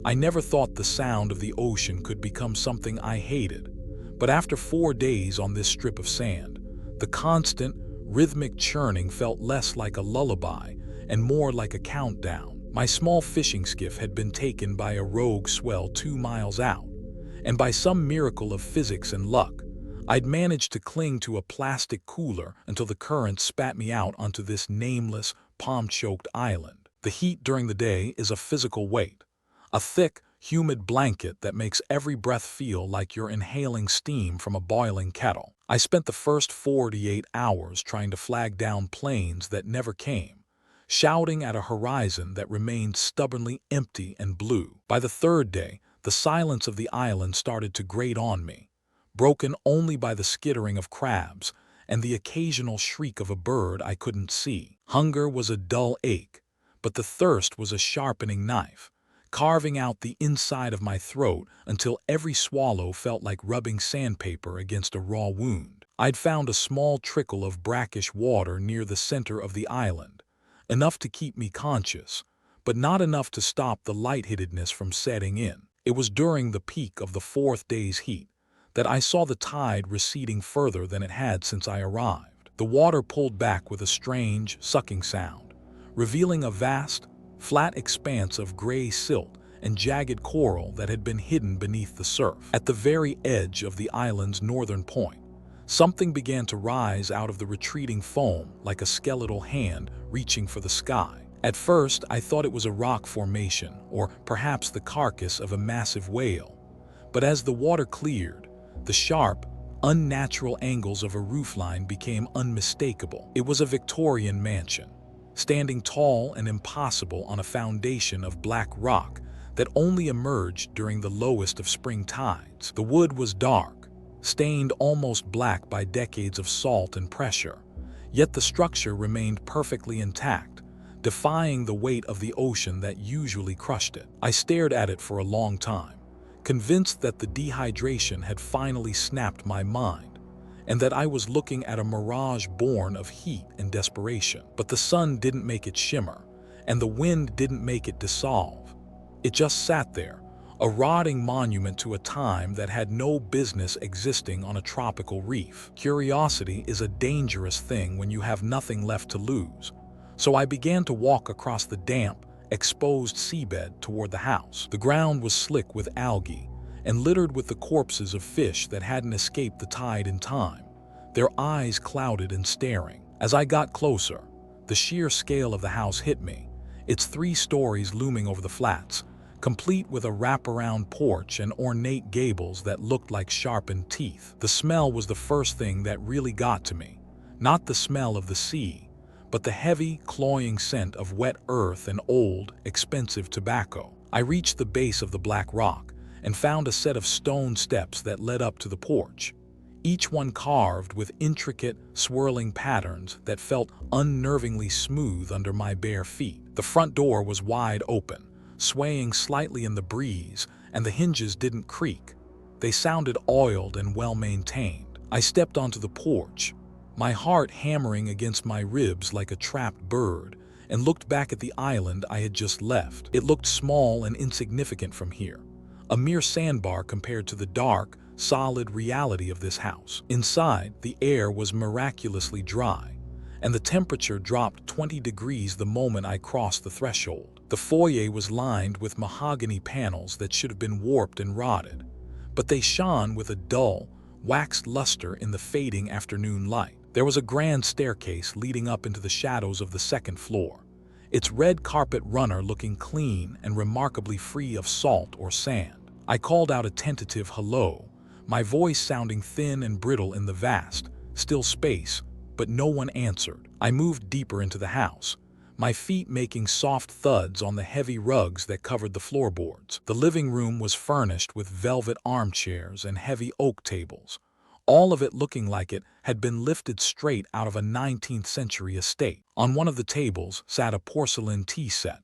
I never thought the sound of the ocean could become something I hated. But after 4 days on this strip of sand, the constant, rhythmic churning felt less like a lullaby and more like a countdown. My small fishing skiff had been taken by a rogue swell 2 miles out, and by some miracle of physics and luck, I'd managed to cling to a plastic cooler until the current spat me out onto this nameless, palm-choked island. The heat during the day is a physical weight, a thick, humid blanket that makes every breath feel like you're inhaling steam from a boiling kettle. I spent the first 48 hours trying to flag down planes that never came, shouting at a horizon that remained stubbornly empty and blue. By the third day, the silence of the island started to grate on me, broken only by the skittering of crabs and the occasional shriek of a bird I couldn't see. Hunger was a dull ache, but the thirst was a sharpening knife, carving out the inside of my throat until every swallow felt like rubbing sandpaper against a raw wound. I'd found a small trickle of brackish water near the center of the island, enough to keep me conscious, but not enough to stop the lightheadedness from setting in. It was during the peak of the 4th day's heat that I saw the tide receding further than it had since I arrived. The water pulled back with a strange, sucking sound, revealing a vast, flat expanse of gray silt and jagged coral that had been hidden beneath the surf. At the very edge of the island's northern point, something began to rise out of the retreating foam like a skeletal hand reaching for the sky. At first, I thought it was a rock formation, or perhaps the carcass of a massive whale. But as the water cleared, the sharp, unnatural angles of a roofline became unmistakable. It was a Victorian mansion, standing tall and impossible on a foundation of black rock that only emerged during the lowest of spring tides. The wood was dark, stained almost black by decades of salt and pressure, yet the structure remained perfectly intact, defying the weight of the ocean that usually crushed it. I stared at it for a long time, convinced that the dehydration had finally snapped my mind, and that I was looking at a mirage born of heat and desperation. But the sun didn't make it shimmer, and the wind didn't make it dissolve. It just sat there, a rotting monument to a time that had no business existing on a tropical reef. Curiosity is a dangerous thing when you have nothing left to lose, so I began to walk across the damp, exposed seabed toward the house. The ground was slick with algae and littered with the corpses of fish that hadn't escaped the tide in time, their eyes clouded and staring. As I got closer, the sheer scale of the house hit me, its 3 stories looming over the flats, complete with a wraparound porch and ornate gables that looked like sharpened teeth. The smell was the first thing that really got to me, not the smell of the sea, but the heavy, cloying scent of wet earth and old, expensive tobacco. I reached the base of the black rock and found a set of stone steps that led up to the porch, each one carved with intricate, swirling patterns that felt unnervingly smooth under my bare feet. The front door was wide open, swaying slightly in the breeze, and the hinges didn't creak. They sounded oiled and well-maintained. I stepped onto the porch, my heart hammering against my ribs like a trapped bird, and looked back at the island I had just left. It looked small and insignificant from here, a mere sandbar compared to the dark, solid reality of this house. Inside, the air was miraculously dry, and the temperature dropped 20 degrees the moment I crossed the threshold. The foyer was lined with mahogany panels that should have been warped and rotted, but they shone with a dull, waxed luster in the fading afternoon light. There was a grand staircase leading up into the shadows of the 2nd floor, its red carpet runner looking clean and remarkably free of salt or sand. I called out a tentative hello, my voice sounding thin and brittle in the vast, still space, but no one answered. I moved deeper into the house, my feet making soft thuds on the heavy rugs that covered the floorboards. The living room was furnished with velvet armchairs and heavy oak tables, all of it looking like it had been lifted straight out of a 19th century estate. On one of the tables sat a porcelain tea set,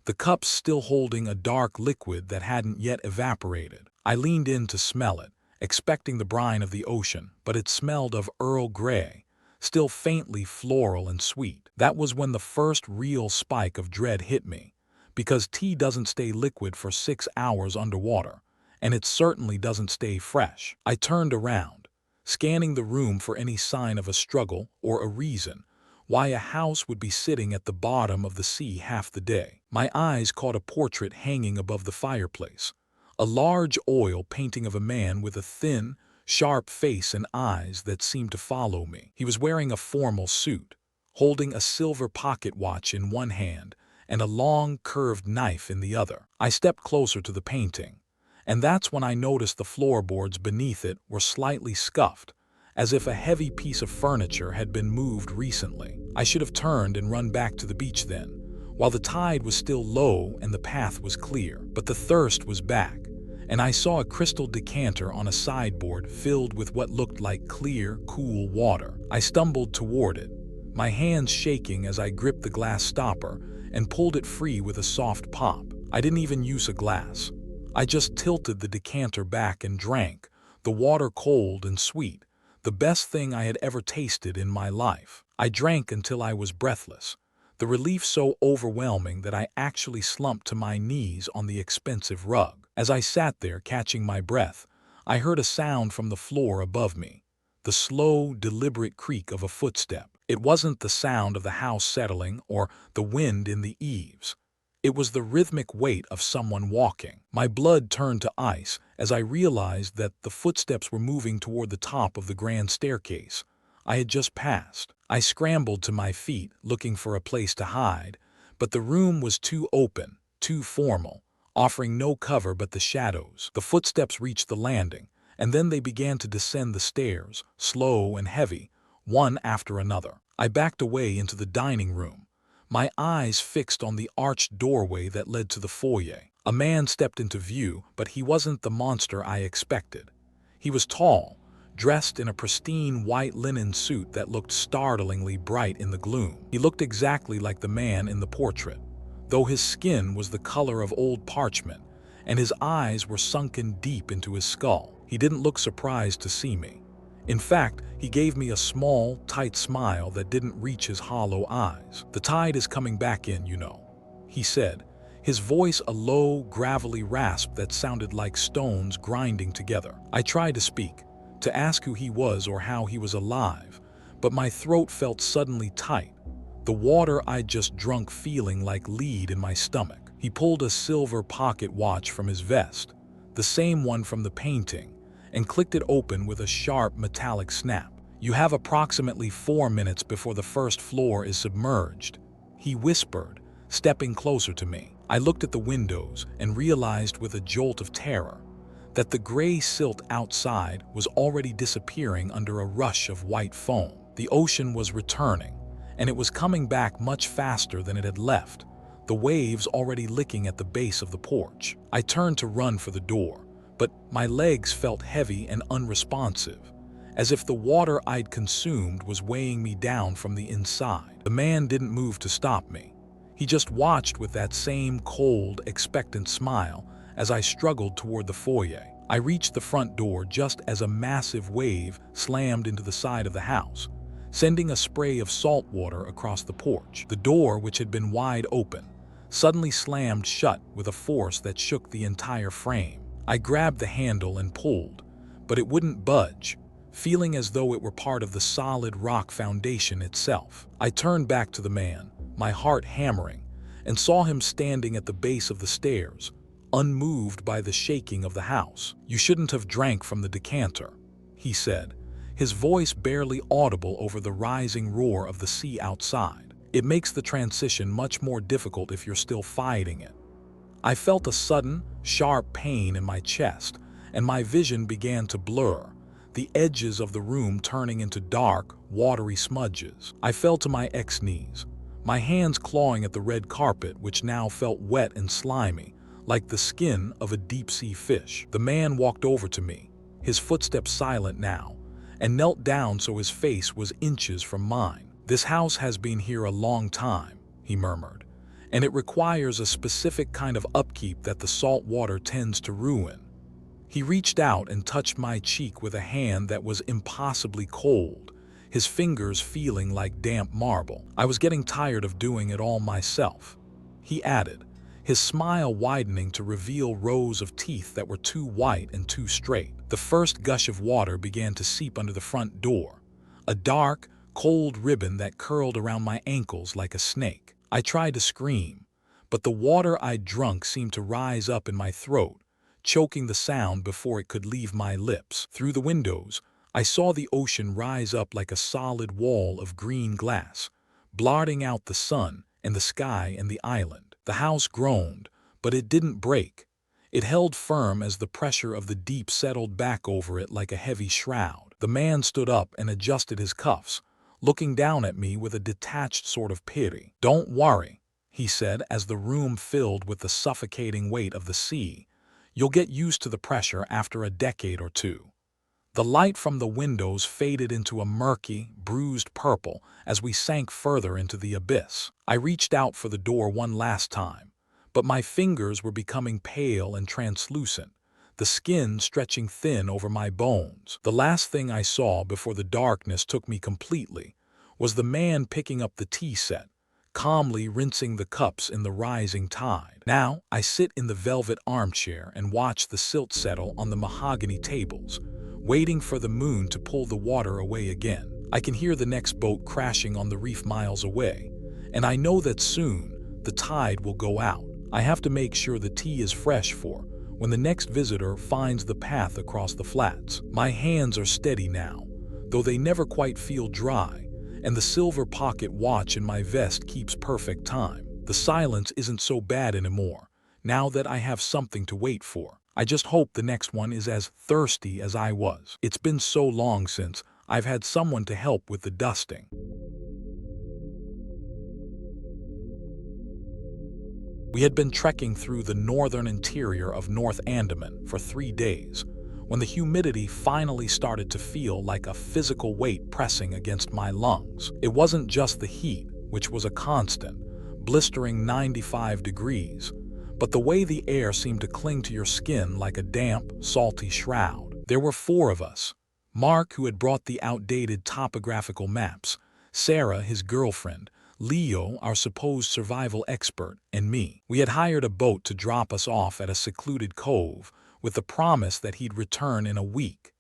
the cups still holding a dark liquid that hadn't yet evaporated. I leaned in to smell it, expecting the brine of the ocean, but it smelled of Earl Grey, still faintly floral and sweet. That was when the first real spike of dread hit me, because tea doesn't stay liquid for 6 hours underwater, and it certainly doesn't stay fresh. I turned around, scanning the room for any sign of a struggle or a reason why a house would be sitting at the bottom of the sea half the day. My eyes caught a portrait hanging above the fireplace, a large oil painting of a man with a thin, sharp face and eyes that seemed to follow me. He was wearing a formal suit, holding a silver pocket watch in one hand and a long, curved knife in the other. I stepped closer to the painting, and that's when I noticed the floorboards beneath it were slightly scuffed, as if a heavy piece of furniture had been moved recently. I should have turned and run back to the beach then, while the tide was still low and the path was clear. But the thirst was back, and I saw a crystal decanter on a sideboard filled with what looked like clear, cool water. I stumbled toward it, my hands shaking as I gripped the glass stopper and pulled it free with a soft pop. I didn't even use a glass. I just tilted the decanter back and drank, the water cold and sweet, the best thing I had ever tasted in my life. I drank until I was breathless, the relief so overwhelming that I actually slumped to my knees on the expensive rug. As I sat there catching my breath, I heard a sound from the floor above me, the slow, deliberate creak of a footstep. It wasn't the sound of the house settling or the wind in the eaves. It was the rhythmic weight of someone walking. My blood turned to ice as I realized that the footsteps were moving toward the top of the grand staircase I had just passed. I scrambled to my feet, looking for a place to hide, but the room was too open, too formal, offering no cover but the shadows. The footsteps reached the landing, and then they began to descend the stairs, slow and heavy, one after another. I backed away into the dining room, my eyes fixed on the arched doorway that led to the foyer. A man stepped into view, but he wasn't the monster I expected. He was tall, dressed in a pristine white linen suit that looked startlingly bright in the gloom. He looked exactly like the man in the portrait, though his skin was the color of old parchment, and his eyes were sunken deep into his skull. He didn't look surprised to see me. In fact, he gave me a small, tight smile that didn't reach his hollow eyes. "The tide is coming back in, you know," he said, his voice a low, gravelly rasp that sounded like stones grinding together. I tried to speak, to ask who he was or how he was alive, but my throat felt suddenly tight, the water I'd just drunk feeling like lead in my stomach. He pulled a silver pocket watch from his vest, the same one from the painting, and clicked it open with a sharp metallic snap. "You have approximately 4 minutes before the first floor is submerged," he whispered, stepping closer to me. I looked at the windows and realized with a jolt of terror that the gray silt outside was already disappearing under a rush of white foam. The ocean was returning, and it was coming back much faster than it had left, the waves already licking at the base of the porch. I turned to run for the door, but my legs felt heavy and unresponsive, as if the water I'd consumed was weighing me down from the inside. The man didn't move to stop me. He just watched with that same cold, expectant smile as I struggled toward the foyer. I reached the front door just as a massive wave slammed into the side of the house, sending a spray of salt water across the porch. The door, which had been wide open, suddenly slammed shut with a force that shook the entire frame. I grabbed the handle and pulled, but it wouldn't budge, feeling as though it were part of the solid rock foundation itself. I turned back to the man, my heart hammering, and saw him standing at the base of the stairs, unmoved by the shaking of the house. "You shouldn't have drank from the decanter," he said, his voice barely audible over the rising roar of the sea outside. "It makes the transition much more difficult if you're still fighting it." I felt a sudden, sharp pain in my chest, and my vision began to blur, the edges of the room turning into dark, watery smudges. I fell to my knees, my hands clawing at the red carpet, which now felt wet and slimy, like the skin of a deep-sea fish. The man walked over to me, his footsteps silent now, and knelt down so his face was inches from mine. "This house has been here a long time," he murmured, "and it requires a specific kind of upkeep that the salt water tends to ruin." He reached out and touched my cheek with a hand that was impossibly cold, his fingers feeling like damp marble. "I was getting tired of doing it all myself," he added, his smile widening to reveal rows of teeth that were too white and too straight. The first gush of water began to seep under the front door, a dark, cold ribbon that curled around my ankles like a snake. I tried to scream, but the water I'd drunk seemed to rise up in my throat, choking the sound before it could leave my lips. Through the windows, I saw the ocean rise up like a solid wall of green glass, blotting out the sun and the sky and the island. The house groaned, but it didn't break. It held firm as the pressure of the deep settled back over it like a heavy shroud. The man stood up and adjusted his cuffs, looking down at me with a detached sort of pity. "Don't worry," he said as the room filled with the suffocating weight of the sea. "You'll get used to the pressure after a decade or two." The light from the windows faded into a murky, bruised purple as we sank further into the abyss. I reached out for the door one last time, but my fingers were becoming pale and translucent, the skin stretching thin over my bones. The last thing I saw before the darkness took me completely was the man picking up the tea set, calmly rinsing the cups in the rising tide. Now I sit in the velvet armchair and watch the silt settle on the mahogany tables, waiting for the moon to pull the water away again. I can hear the next boat crashing on the reef miles away, and I know that soon the tide will go out. I have to make sure the tea is fresh for when the next visitor finds the path across the flats. My hands are steady now, though they never quite feel dry, and the silver pocket watch in my vest keeps perfect time. The silence isn't so bad anymore, now that I have something to wait for. I just hope the next one is as thirsty as I was. It's been so long since I've had someone to help with the dusting. We had been trekking through the northern interior of North Andaman for 3 days, when the humidity finally started to feel like a physical weight pressing against my lungs. It wasn't just the heat, which was a constant, blistering 95 degrees, but the way the air seemed to cling to your skin like a damp, salty shroud. There were 4 of us: Mark, who had brought the outdated topographical maps, Sarah, his girlfriend, Leo, our supposed survival expert, and me. We had hired a boat to drop us off at a secluded cove with the promise that he'd return in a week,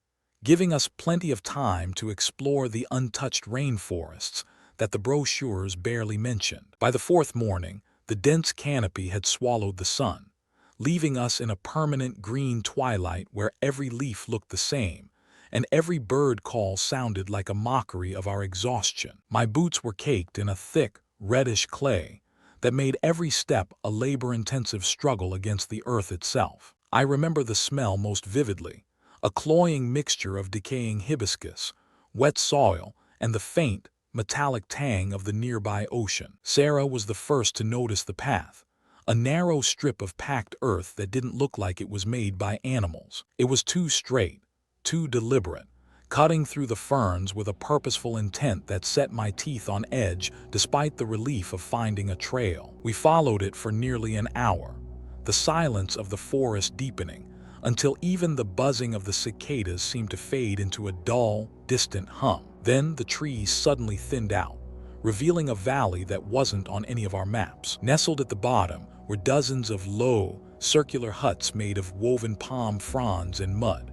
giving us plenty of time to explore the untouched rainforests that the brochures barely mentioned. By the 4th morning, the dense canopy had swallowed the sun, leaving us in a permanent green twilight where every leaf looked the same, and every bird call sounded like a mockery of our exhaustion. My boots were caked in a thick, reddish clay that made every step a labor-intensive struggle against the earth itself. I remember the smell most vividly, a cloying mixture of decaying hibiscus, wet soil, and the faint, metallic tang of the nearby ocean. Sarah was the first to notice the path, a narrow strip of packed earth that didn't look like it was made by animals. It was too straight, too deliberate, cutting through the ferns with a purposeful intent that set my teeth on edge despite the relief of finding a trail. We followed it for nearly an hour, the silence of the forest deepening, until even the buzzing of the cicadas seemed to fade into a dull, distant hum. Then the trees suddenly thinned out, revealing a valley that wasn't on any of our maps. Nestled at the bottom were dozens of low, circular huts made of woven palm fronds and mud,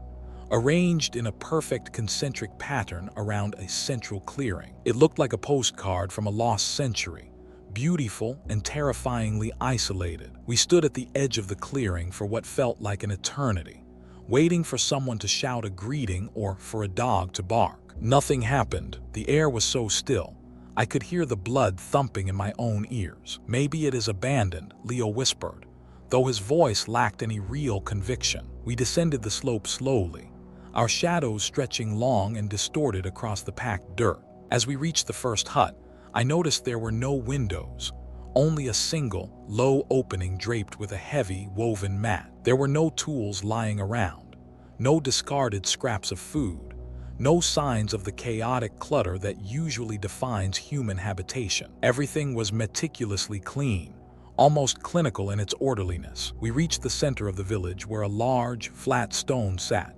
arranged in a perfect concentric pattern around a central clearing. It looked like a postcard from a lost century, beautiful and terrifyingly isolated. We stood at the edge of the clearing for what felt like an eternity, waiting for someone to shout a greeting or for a dog to bark. Nothing happened. The air was so still, I could hear the blood thumping in my own ears. "Maybe it is abandoned," Leo whispered, though his voice lacked any real conviction. We descended the slope slowly, our shadows stretching long and distorted across the packed dirt. As we reached the first hut, I noticed there were no windows, only a single, low opening draped with a heavy, woven mat. There were no tools lying around, no discarded scraps of food, no signs of the chaotic clutter that usually defines human habitation. Everything was meticulously clean, almost clinical in its orderliness. We reached the center of the village where a large, flat stone sat,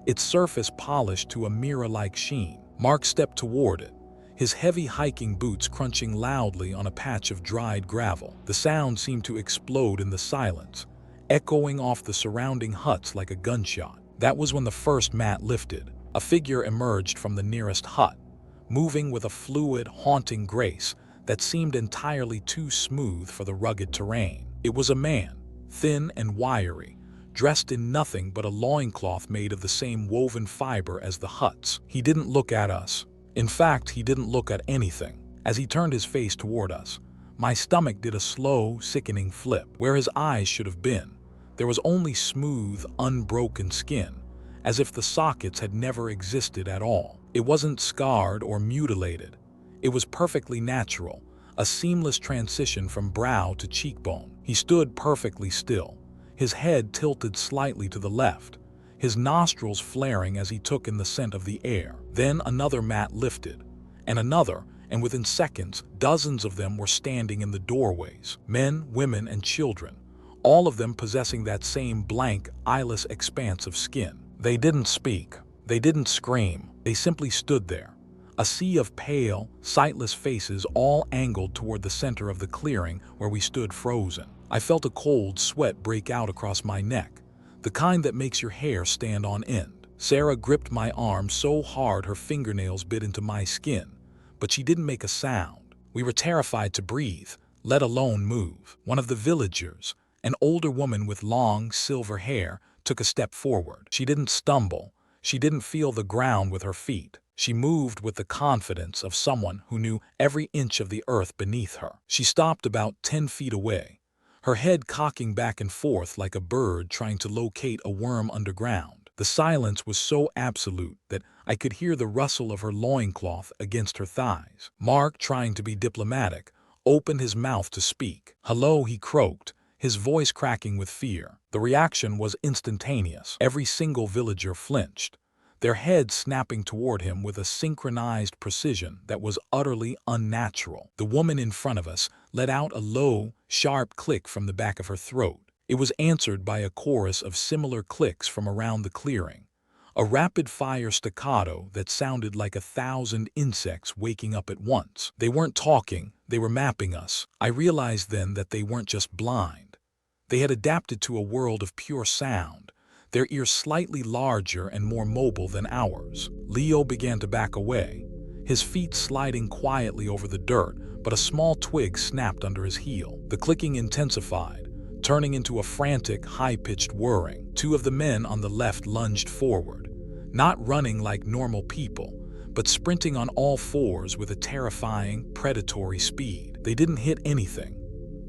its surface polished to a mirror-like sheen. Mark stepped toward it, his heavy hiking boots crunching loudly on a patch of dried gravel. The sound seemed to explode in the silence, echoing off the surrounding huts like a gunshot. That was when the first mat lifted. A figure emerged from the nearest hut, moving with a fluid, haunting grace that seemed entirely too smooth for the rugged terrain. It was a man, thin and wiry, dressed in nothing but a loincloth made of the same woven fiber as the huts. He didn't look at us. In fact, he didn't look at anything. As he turned his face toward us, my stomach did a slow, sickening flip. Where his eyes should have been, there was only smooth, unbroken skin, as if the sockets had never existed at all. It wasn't scarred or mutilated. It was perfectly natural, a seamless transition from brow to cheekbone. He stood perfectly still, his head tilted slightly to the left, his nostrils flaring as he took in the scent of the air. Then another mat lifted, and another, and within seconds, dozens of them were standing in the doorways. Men, women, and children, all of them possessing that same blank, eyeless expanse of skin. They didn't speak. They didn't scream. They simply stood there, a sea of pale, sightless faces all angled toward the center of the clearing where we stood frozen. I felt a cold sweat break out across my neck, the kind that makes your hair stand on end. Sarah gripped my arm so hard her fingernails bit into my skin, but she didn't make a sound. We were terrified to breathe, let alone move. One of the villagers, an older woman with long, silver hair, took a step forward. She didn't stumble. She didn't feel the ground with her feet. She moved with the confidence of someone who knew every inch of the earth beneath her. She stopped about 10 feet away, her head cocking back and forth like a bird trying to locate a worm underground. The silence was so absolute that I could hear the rustle of her loincloth against her thighs. Mark, trying to be diplomatic, opened his mouth to speak. "Hello," he croaked, his voice cracking with fear. The reaction was instantaneous. Every single villager flinched, their heads snapping toward him with a synchronized precision that was utterly unnatural. The woman in front of us let out a low, sharp click from the back of her throat. It was answered by a chorus of similar clicks from around the clearing, a rapid-fire staccato that sounded like 1,000 insects waking up at once. They weren't talking, they were mapping us. I realized then that they weren't just blind. They had adapted to a world of pure sound, their ears slightly larger and more mobile than ours. Leo began to back away, his feet sliding quietly over the dirt, but a small twig snapped under his heel. The clicking intensified, turning into a frantic, high-pitched whirring. Two of the men on the left lunged forward, not running like normal people, but sprinting on all fours with a terrifying, predatory speed. They didn't hit anything.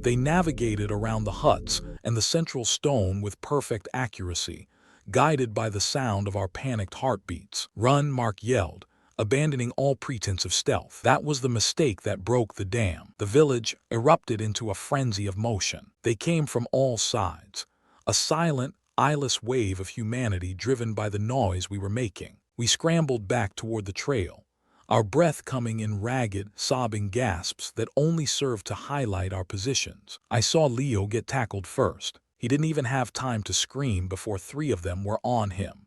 They navigated around the huts and the central stone with perfect accuracy, guided by the sound of our panicked heartbeats. "Run," Mark yelled, abandoning all pretense of stealth. That was the mistake that broke the dam. The village erupted into a frenzy of motion. They came from all sides, a silent, eyeless wave of humanity driven by the noise we were making. We scrambled back toward the trail, our breath coming in ragged, sobbing gasps that only served to highlight our positions. I saw Leo get tackled first. He didn't even have time to scream before 3 of them were on him,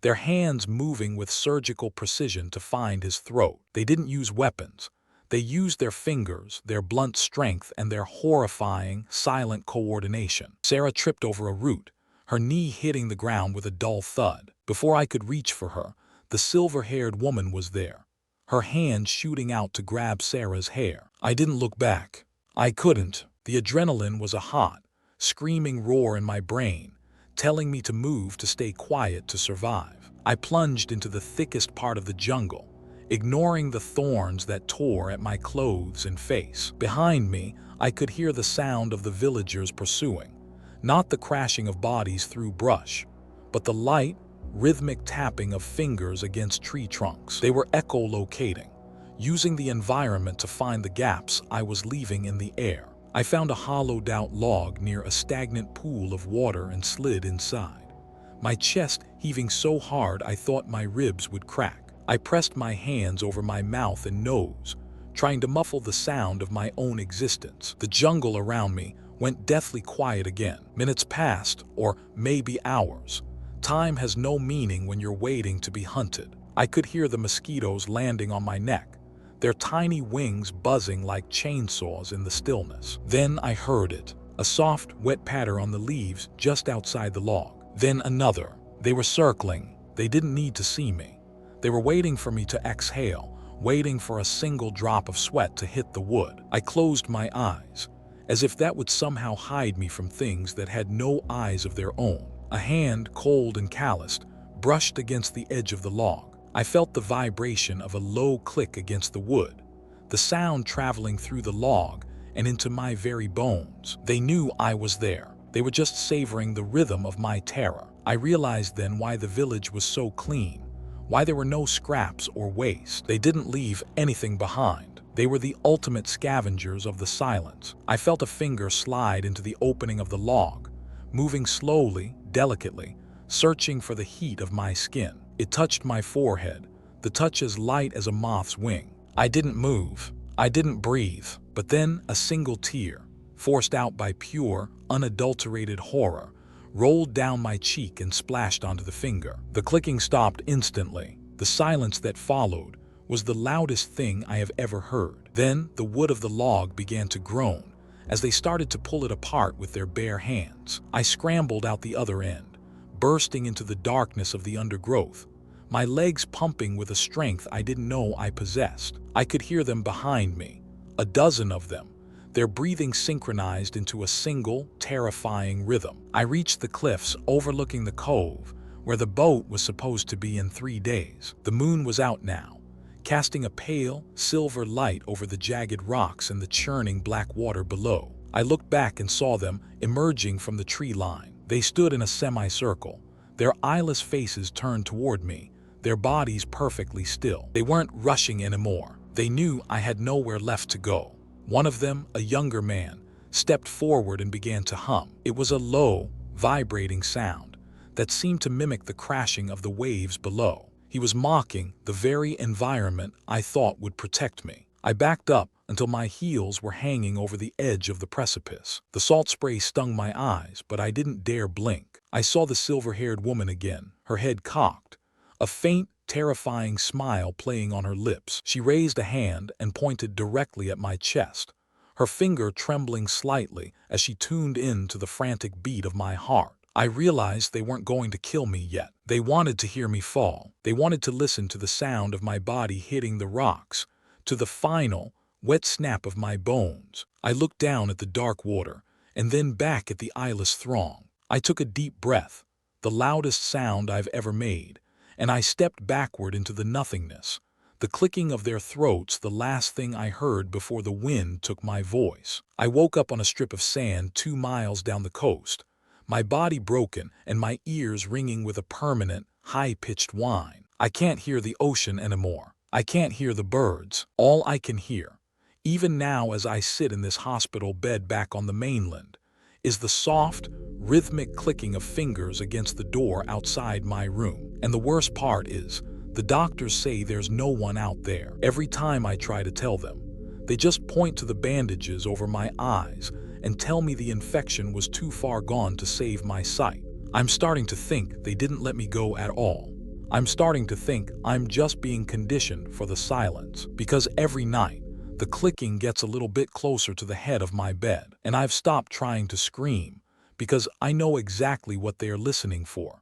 their hands moving with surgical precision to find his throat. They didn't use weapons. They used their fingers, their blunt strength, and their horrifying, silent coordination. Sarah tripped over a root, her knee hitting the ground with a dull thud. Before I could reach for her, the silver-haired woman was there, her hand shooting out to grab Sarah's hair. I didn't look back. I couldn't. The adrenaline was a hot, screaming roar in my brain, telling me to move, to stay quiet, to survive. I plunged into the thickest part of the jungle, ignoring the thorns that tore at my clothes and face. Behind me, I could hear the sound of the villagers pursuing, not the crashing of bodies through brush, but the light, rhythmic tapping of fingers against tree trunks. They were echolocating, using the environment to find the gaps I was leaving in the air. I found a hollowed-out log near a stagnant pool of water and slid inside, my chest heaving so hard I thought my ribs would crack. I pressed my hands over my mouth and nose, trying to muffle the sound of my own existence. The jungle around me went deathly quiet again. Minutes passed, or maybe hours. Time has no meaning when you're waiting to be hunted. I could hear the mosquitoes landing on my neck, their tiny wings buzzing like chainsaws in the stillness. Then I heard it, a soft, wet patter on the leaves just outside the log. Then another. They were circling. They didn't need to see me. They were waiting for me to exhale, waiting for a single drop of sweat to hit the wood. I closed my eyes, as if that would somehow hide me from things that had no eyes of their own. A hand, cold and calloused, brushed against the edge of the log. I felt the vibration of a low click against the wood, the sound traveling through the log and into my very bones. They knew I was there. They were just savoring the rhythm of my terror. I realized then why the village was so clean, why there were no scraps or waste. They didn't leave anything behind. They were the ultimate scavengers of the silence. I felt a finger slide into the opening of the log, moving slowly, delicately, searching for the heat of my skin. It touched my forehead, the touch as light as a moth's wing. I didn't move. I didn't breathe. But then a single tear, forced out by pure, unadulterated horror, rolled down my cheek and splashed onto the finger. The clicking stopped instantly. The silence that followed was the loudest thing I have ever heard. Then the wood of the log began to groan as they started to pull it apart with their bare hands. I scrambled out the other end, bursting into the darkness of the undergrowth, my legs pumping with a strength I didn't know I possessed. I could hear them behind me, a dozen of them, their breathing synchronized into a single, terrifying rhythm. I reached the cliffs overlooking the cove, where the boat was supposed to be in 3 days. The moon was out now, casting a pale, silver light over the jagged rocks and the churning black water below. I looked back and saw them emerging from the tree line. They stood in a semicircle, their eyeless faces turned toward me, their bodies perfectly still. They weren't rushing anymore. They knew I had nowhere left to go. One of them, a younger man, stepped forward and began to hum. It was a low, vibrating sound that seemed to mimic the crashing of the waves below. He was mocking the very environment I thought would protect me. I backed up until my heels were hanging over the edge of the precipice. The salt spray stung my eyes, but I didn't dare blink. I saw the silver-haired woman again, her head cocked, a faint, terrifying smile playing on her lips. She raised a hand and pointed directly at my chest, her finger trembling slightly as she tuned in to the frantic beat of my heart. I realized they weren't going to kill me yet. They wanted to hear me fall. They wanted to listen to the sound of my body hitting the rocks, to the final, wet snap of my bones. I looked down at the dark water, and then back at the eyeless throng. I took a deep breath, the loudest sound I've ever made, and I stepped backward into the nothingness, the clicking of their throats the last thing I heard before the wind took my voice. I woke up on a strip of sand 2 miles down the coast, my body broken and my ears ringing with a permanent, high-pitched whine. I can't hear the ocean anymore. I can't hear the birds. All I can hear, even now as I sit in this hospital bed back on the mainland, is the soft, rhythmic clicking of fingers against the door outside my room. And the worst part is, the doctors say there's no one out there. Every time I try to tell them, they just point to the bandages over my eyes and tell me the infection was too far gone to save my sight. I'm starting to think they didn't let me go at all. I'm starting to think I'm just being conditioned for the silence, because every night, the clicking gets a little bit closer to the head of my bed, and I've stopped trying to scream because I know exactly what they are listening for.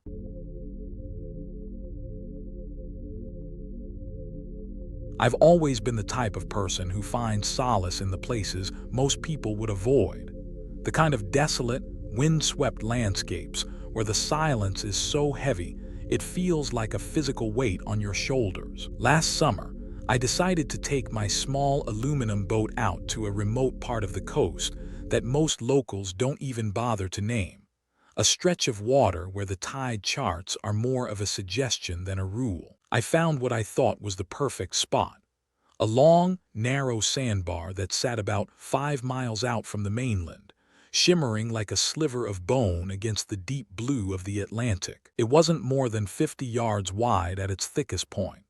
I've always been the type of person who finds solace in the places most people would avoid, the kind of desolate, wind-swept landscapes where the silence is so heavy it feels like a physical weight on your shoulders. Last summer, I decided to take my small aluminum boat out to a remote part of the coast that most locals don't even bother to name, a stretch of water where the tide charts are more of a suggestion than a rule. I found what I thought was the perfect spot, a long, narrow sandbar that sat about 5 miles out from the mainland, shimmering like a sliver of bone against the deep blue of the Atlantic. It wasn't more than 50 yards wide at its thickest point,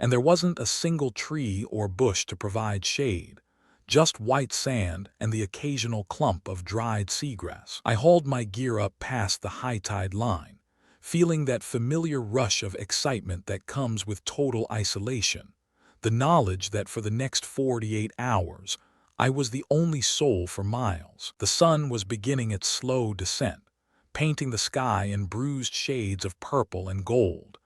and there wasn't a single tree or bush to provide shade, just white sand and the occasional clump of dried seagrass. I hauled my gear up past the high tide line, feeling that familiar rush of excitement that comes with total isolation, The knowledge that for the next 48 hours, I was the only soul for miles. The sun was beginning its slow descent, painting the sky in bruised shades of purple and gold,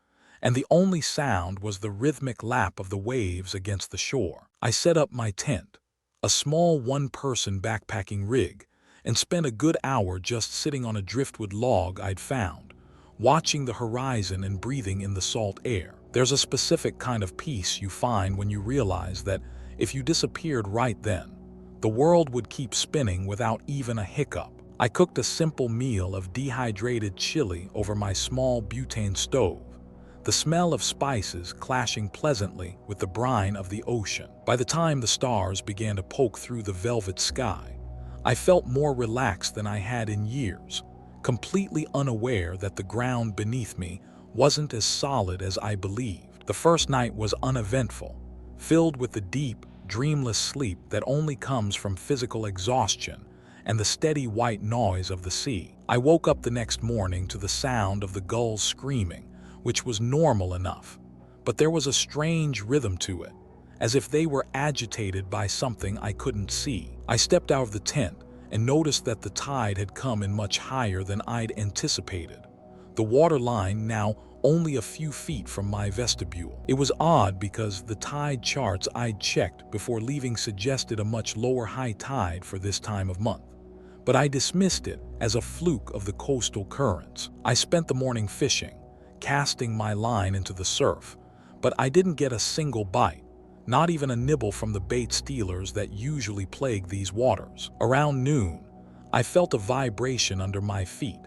and the only sound was the rhythmic lap of the waves against the shore. I set up my tent, a small one-person backpacking rig, and spent a good hour just sitting on a driftwood log I'd found, watching the horizon and breathing in the salt air. There's a specific kind of peace you find when you realize that if you disappeared right then, the world would keep spinning without even a hiccup. I cooked a simple meal of dehydrated chili over my small butane stove, the smell of spices clashing pleasantly with the brine of the ocean. By the time the stars began to poke through the velvet sky, I felt more relaxed than I had in years, completely unaware that the ground beneath me wasn't as solid as I believed. The first night was uneventful, filled with the deep, dreamless sleep that only comes from physical exhaustion and the steady white noise of the sea. I woke up the next morning to the sound of the gulls screaming, which was normal enough, but there was a strange rhythm to it, as if they were agitated by something I couldn't see. I stepped out of the tent and noticed that the tide had come in much higher than I'd anticipated, the water line now only a few feet from my vestibule. It was odd because the tide charts I'd checked before leaving suggested a much lower high tide for this time of month, but I dismissed it as a fluke of the coastal currents. I spent the morning fishing, casting my line into the surf, but I didn't get a single bite, not even a nibble from the bait stealers that usually plague these waters. Around noon, I felt a vibration under my feet,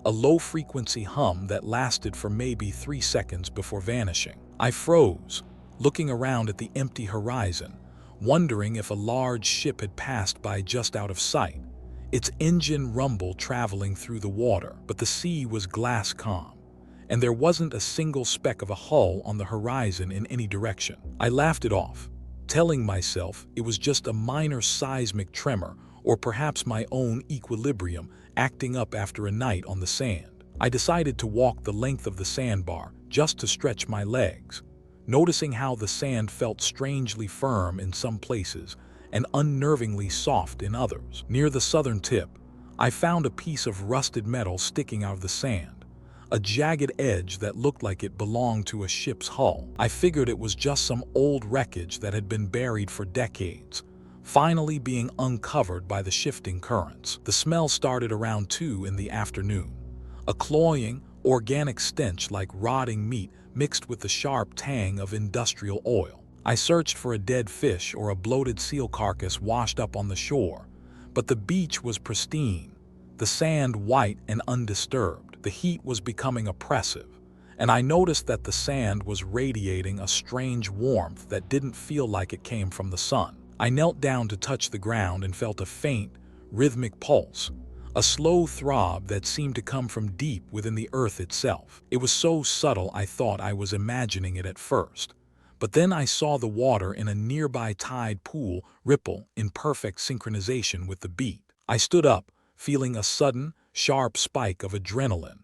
a low-frequency hum that lasted for maybe 3 seconds before vanishing. I froze, looking around at the empty horizon, wondering if a large ship had passed by just out of sight, its engine rumble traveling through the water. But the sea was glass calm, and there wasn't a single speck of a hull on the horizon in any direction. I laughed it off, telling myself it was just a minor seismic tremor or perhaps my own equilibrium acting up after a night on the sand. I decided to walk the length of the sandbar just to stretch my legs, noticing how the sand felt strangely firm in some places and unnervingly soft in others. Near the southern tip, I found a piece of rusted metal sticking out of the sand, a jagged edge that looked like it belonged to a ship's hull. I figured it was just some old wreckage that had been buried for decades, finally being uncovered by the shifting currents. The smell started around 2 in the afternoon, a cloying, organic stench like rotting meat mixed with the sharp tang of industrial oil. I searched for a dead fish or a bloated seal carcass washed up on the shore, but the beach was pristine, the sand white and undisturbed. The heat was becoming oppressive, and I noticed that the sand was radiating a strange warmth that didn't feel like it came from the sun. I knelt down to touch the ground and felt a faint, rhythmic pulse, a slow throb that seemed to come from deep within the earth itself. It was so subtle I thought I was imagining it at first, but then I saw the water in a nearby tide pool ripple in perfect synchronization with the beat. I stood up, feeling a sudden, sharp spike of adrenaline,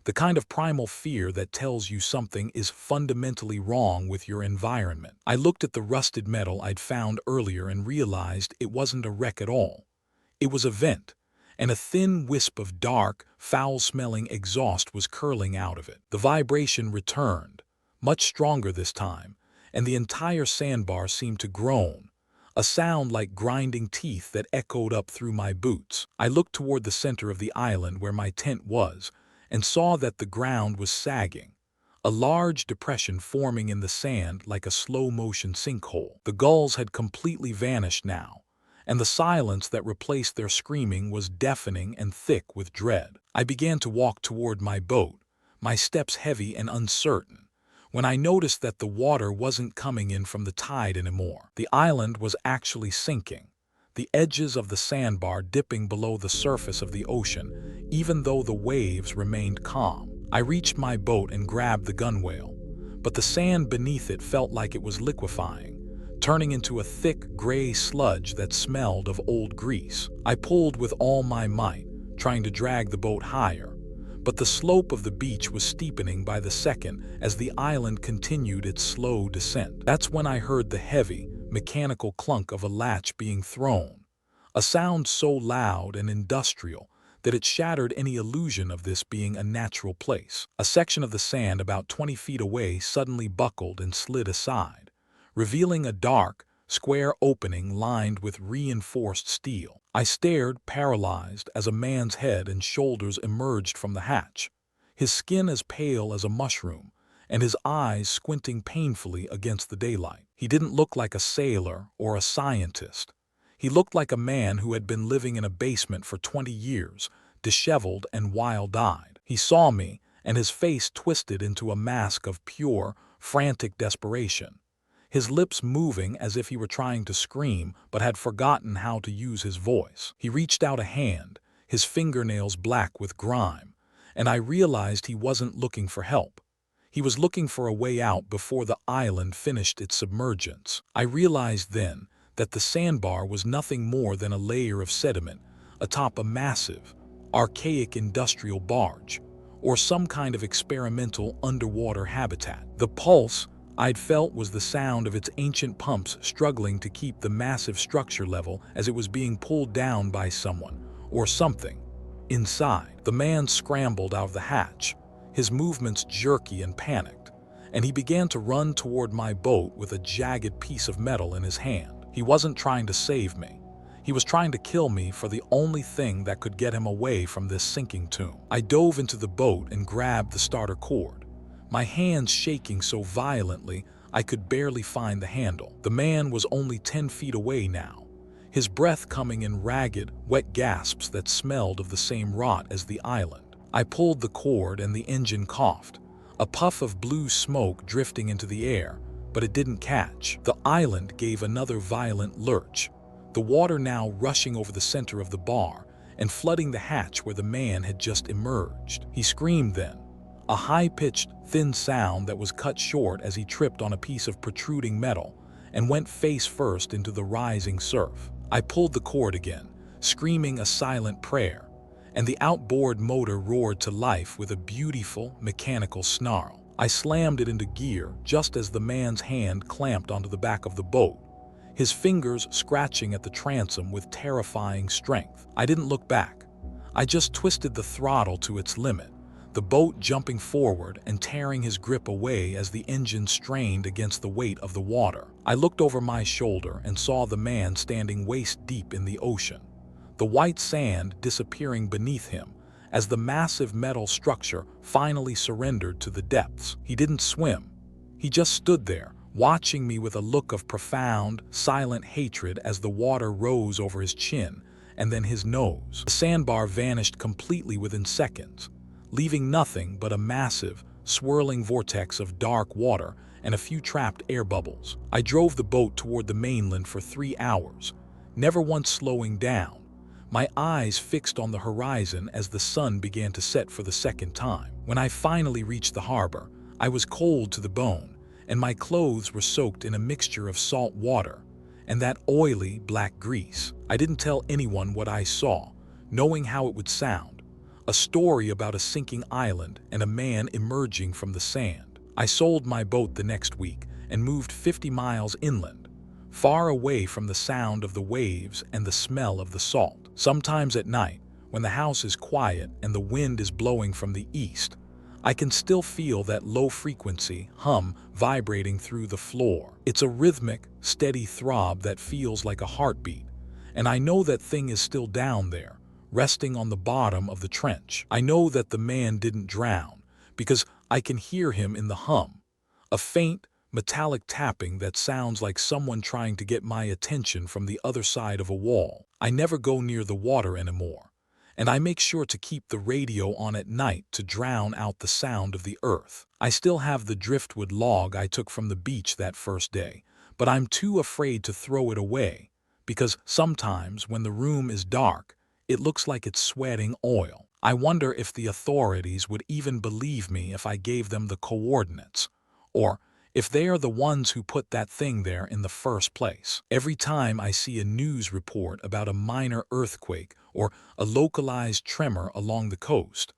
the kind of primal fear that tells you something is fundamentally wrong with your environment. I looked at the rusted metal I'd found earlier and realized it wasn't a wreck at all. It was a vent, and a thin wisp of dark, foul-smelling exhaust was curling out of it. The vibration returned, much stronger this time, and the entire sandbar seemed to groan, a sound like grinding teeth that echoed up through my boots. I looked toward the center of the island where my tent was, and saw that the ground was sagging, a large depression forming in the sand like a slow-motion sinkhole. The gulls had completely vanished now, and the silence that replaced their screaming was deafening and thick with dread. I began to walk toward my boat, my steps heavy and uncertain, when I noticed that the water wasn't coming in from the tide anymore. The island was actually sinking, the edges of the sandbar dipping below the surface of the ocean, even though the waves remained calm. I reached my boat and grabbed the gunwale, but the sand beneath it felt like it was liquefying, turning into a thick gray sludge that smelled of old grease. I pulled with all my might, trying to drag the boat higher, but the slope of the beach was steepening by the second as the island continued its slow descent. That's when I heard the heavy, mechanical clunk of a latch being thrown, a sound so loud and industrial that it shattered any illusion of this being a natural place. A section of the sand about 20 feet away suddenly buckled and slid aside, revealing a dark, square opening lined with reinforced steel. I stared, paralyzed, as a man's head and shoulders emerged from the hatch, his skin as pale as a mushroom, and his eyes squinting painfully against the daylight. He didn't look like a sailor or a scientist. He looked like a man who had been living in a basement for 20 years, disheveled and wild-eyed. He saw me, and his face twisted into a mask of pure, frantic desperation, his lips moving as if he were trying to scream but had forgotten how to use his voice. He reached out a hand, his fingernails black with grime, and I realized he wasn't looking for help. He was looking for a way out before the island finished its submergence. I realized then that the sandbar was nothing more than a layer of sediment atop a massive, archaic industrial barge, or some kind of experimental underwater habitat. The pulse I'd felt was the sound of its ancient pumps struggling to keep the massive structure level as it was being pulled down by someone, or something, inside. The man scrambled out of the hatch, his movements jerky and panicked, and he began to run toward my boat with a jagged piece of metal in his hand. He wasn't trying to save me. He was trying to kill me for the only thing that could get him away from this sinking tomb. I dove into the boat and grabbed the starter cord, my hands shaking so violently I could barely find the handle. The man was only 10 feet away now, his breath coming in ragged, wet gasps that smelled of the same rot as the island. I pulled the cord and the engine coughed, a puff of blue smoke drifting into the air, but it didn't catch. The island gave another violent lurch, the water now rushing over the center of the bar and flooding the hatch where the man had just emerged. He screamed then, a high-pitched, thin sound that was cut short as he tripped on a piece of protruding metal and went face first into the rising surf. I pulled the cord again, screaming a silent prayer, and the outboard motor roared to life with a beautiful, mechanical snarl. I slammed it into gear just as the man's hand clamped onto the back of the boat, his fingers scratching at the transom with terrifying strength. I didn't look back. I just twisted the throttle to its limit, the boat jumping forward and tearing his grip away as the engine strained against the weight of the water. I looked over my shoulder and saw the man standing waist-deep in the ocean, the white sand disappearing beneath him as the massive metal structure finally surrendered to the depths. He didn't swim. He just stood there, watching me with a look of profound, silent hatred as the water rose over his chin and then his nose. The sandbar vanished completely within seconds, leaving nothing but a massive, swirling vortex of dark water and a few trapped air bubbles. I drove the boat toward the mainland for 3 hours, never once slowing down, my eyes fixed on the horizon as the sun began to set for the second time. When I finally reached the harbor, I was cold to the bone, and my clothes were soaked in a mixture of salt water and that oily black grease. I didn't tell anyone what I saw, knowing how it would sound. A story about a sinking island and a man emerging from the sand. I sold my boat the next week and moved 50 miles inland, far away from the sound of the waves and the smell of the salt. Sometimes at night, when the house is quiet and the wind is blowing from the east, I can still feel that low-frequency hum vibrating through the floor. It's a rhythmic, steady throb that feels like a heartbeat, and I know that thing is still down there, resting on the bottom of the trench. I know that the man didn't drown, because I can hear him in the hum, a faint, metallic tapping that sounds like someone trying to get my attention from the other side of a wall. I never go near the water anymore, and I make sure to keep the radio on at night to drown out the sound of the earth. I still have the driftwood log I took from the beach that first day, but I'm too afraid to throw it away, because sometimes when the room is dark, it looks like it's sweating oil. I wonder if the authorities would even believe me if I gave them the coordinates, or if they are the ones who put that thing there in the first place. Every time I see a news report about a minor earthquake or a localized tremor along the coast,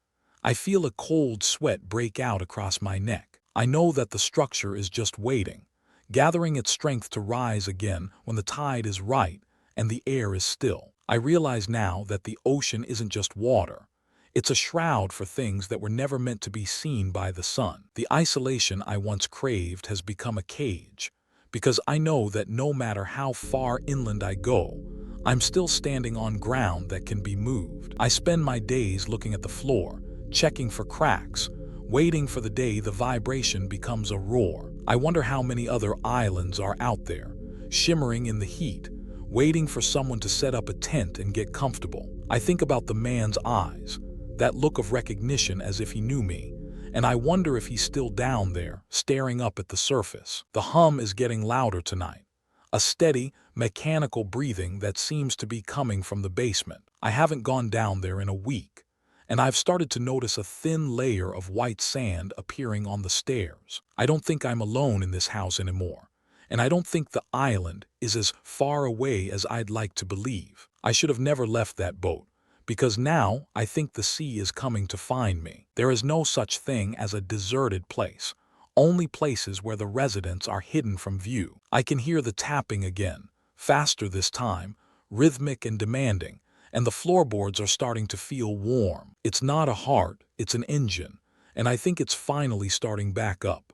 I feel a cold sweat break out across my neck. I know that the structure is just waiting, gathering its strength to rise again when the tide is right and the air is still. I realize now that the ocean isn't just water. It's a shroud for things that were never meant to be seen by the sun. The isolation I once craved has become a cage, because I know that no matter how far inland I go, I'm still standing on ground that can be moved. I spend my days looking at the floor, checking for cracks, waiting for the day the vibration becomes a roar. I wonder how many other islands are out there, shimmering in the heat, waiting for someone to set up a tent and get comfortable. I think about the man's eyes, that look of recognition as if he knew me, and I wonder if he's still down there, staring up at the surface. The hum is getting louder tonight, a steady, mechanical breathing that seems to be coming from the basement. I haven't gone down there in a week, and I've started to notice a thin layer of white sand appearing on the stairs. I don't think I'm alone in this house anymore, and I don't think the island is as far away as I'd like to believe. I should have never left that boat, because now I think the sea is coming to find me. There is no such thing as a deserted place, only places where the residents are hidden from view. I can hear the tapping again, faster this time, rhythmic and demanding, and the floorboards are starting to feel warm. It's not a heart, it's an engine, and I think it's finally starting back up.